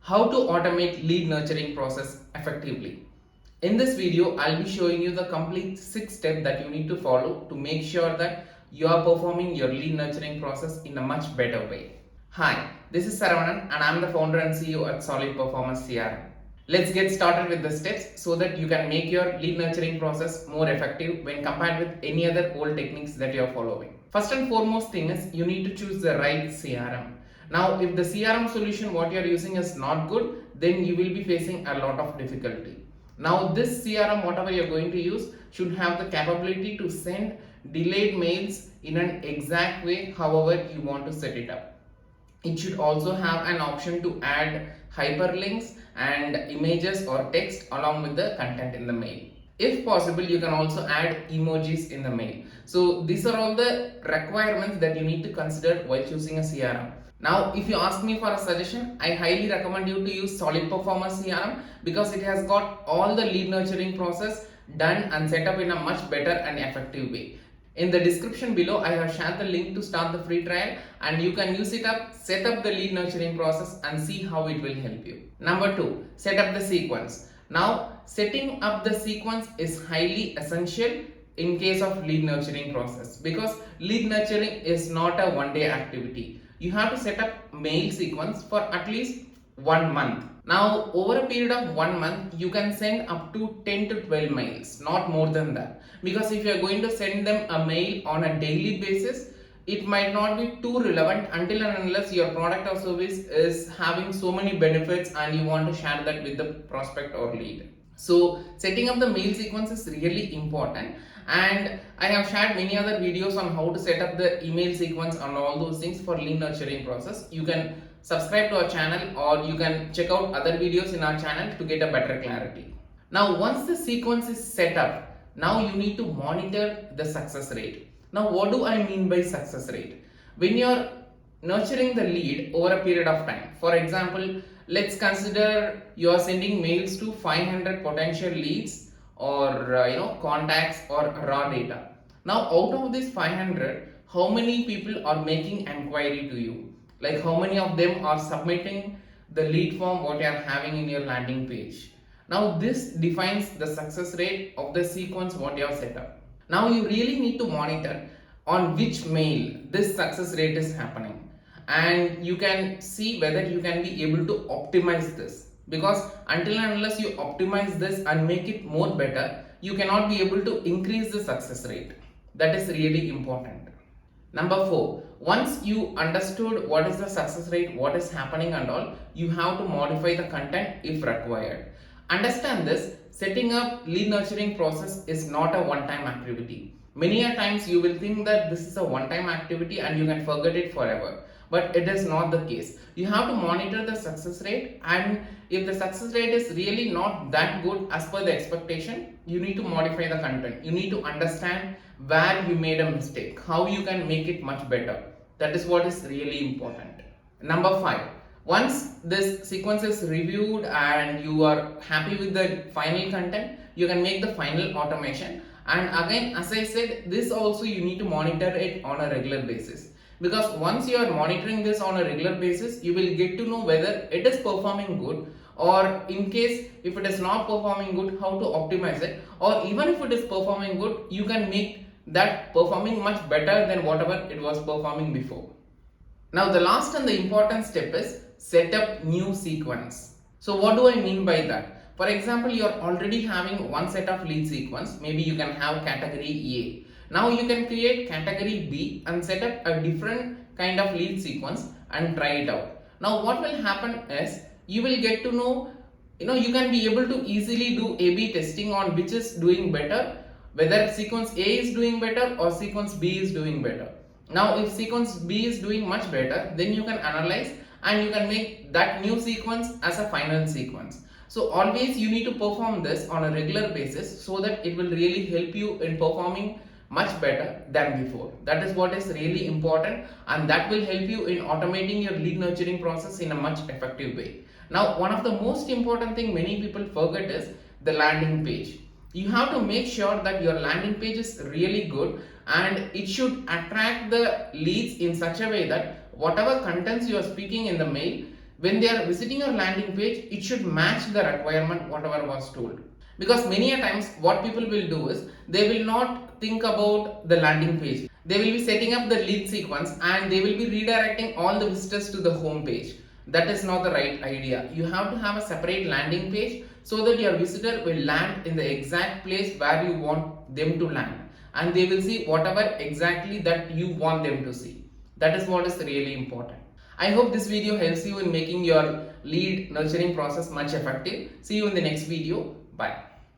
How to automate lead nurturing process effectively. In this video, I'll be showing you the complete 6 steps that you need to follow to make sure that you are performing your lead nurturing process in a much better way. Hi, this is Saravanan and I'm the founder and CEO at Solid Performers CRM. Let's get started with the steps so that you can make your lead nurturing process more effective when compared with any other old techniques that you are following. First and foremost thing is you need to choose the right CRM. Now, if the CRM solution what you are using is not good, then you will be facing a lot of difficulty. Now, this CRM, whatever you are going to use, should have the capability to send delayed mails in an exact way, however you want to set it up. It should also have an option to add hyperlinks and images or text along with the content in the mail. If possible, you can also add emojis in the mail. So these are all the requirements that you need to consider while choosing a CRM. Now, if you ask me for a suggestion, I highly recommend you to use Solid Performers CRM because it has got all the lead nurturing process done and set up in a much better and effective way. In the description below, I have shared the link to start the free trial and you can use it up, set up the lead nurturing process and see how it will help you. Number 2, set up the sequence. Now, setting up the sequence is highly essential in case of lead nurturing process because lead nurturing is not a one-day activity. You have to set up mail sequence for at least 1 month. Now, over a period of 1 month, you can send up to 10 to 12 mails, not more than that. Because if you are going to send them a mail on a daily basis, it might not be too relevant until and unless your product or service is having so many benefits and you want to share that with the prospect or lead. So setting up the mail sequence is really important, and I have shared many other videos on how to set up the email sequence and all those things for lead nurturing process. You can subscribe to our channel or you can check out other videos in our channel to get a better clarity. Now, once the sequence is set up, now you need to monitor the success rate. Now, what do I mean by success rate? When you're nurturing the lead over a period of time, for example, let's consider you are sending mails to 500 potential leads or contacts or raw data. Now, out of this 500, how many people are making inquiry to you? Like how many of them are submitting the lead form what you are having in your landing page? Now, this defines the success rate of the sequence what you have set up. Now, you really need to monitor on which mail this success rate is happening, and you can see whether you can be able to optimize this, because until and unless you optimize this and make it more better, you cannot be able to increase the success rate. That is really important. Number 4, once you understood what is the success rate, what is happening and all, you have to modify the content if required. Understand this, setting up lead nurturing process is not a one-time activity. Many a times you will think that this is a one-time activity and you can forget it forever. But it is not the case. You have to monitor the success rate, and if the success rate is really not that good as per the expectation, you need to modify the content. You need to understand where you made a mistake, how you can make it much better. That is what is really important. Number 5, once this sequence is reviewed and you are happy with the final content, you can make the final automation. And again, as I said, this also you need to monitor it on a regular basis. Because once you are monitoring this on a regular basis, you will get to know whether it is performing good, or in case if it is not performing good, how to optimize it, or even if it is performing good, you can make that performing much better than whatever it was performing before. Now, the last and the important step is set up new sequence. So what do I mean by that? For example, you are already having one set of lead sequence. Maybe you can have category A. Now you can create category B and set up a different kind of lead sequence and try it out. Now, what will happen is you will get to know, you can be able to easily do A/B testing on which is doing better, whether sequence A is doing better or sequence B is doing better. Now, if sequence B is doing much better, then you can analyze and you can make that new sequence as a final sequence. So always you need to perform this on a regular basis so that it will really help you in performing much better than before. That is what is really important, and that will help you in automating your lead nurturing process in a much effective way. Now, one of the most important thing many people forget is the landing page. You have to make sure that your landing page is really good and it should attract the leads in such a way that whatever contents you are speaking in the mail when they are visiting your landing page, it should match the requirement whatever was told. Because many a times what people will do is they will not think about the landing page. They will be setting up the lead sequence and they will be redirecting all the visitors to the home page. That is not the right idea. You have to have a separate landing page so that your visitor will land in the exact place where you want them to land, and they will see whatever exactly that you want them to see. That is what is really important. I hope this video helps you in making your lead nurturing process much effective. See you in the next video. Bye.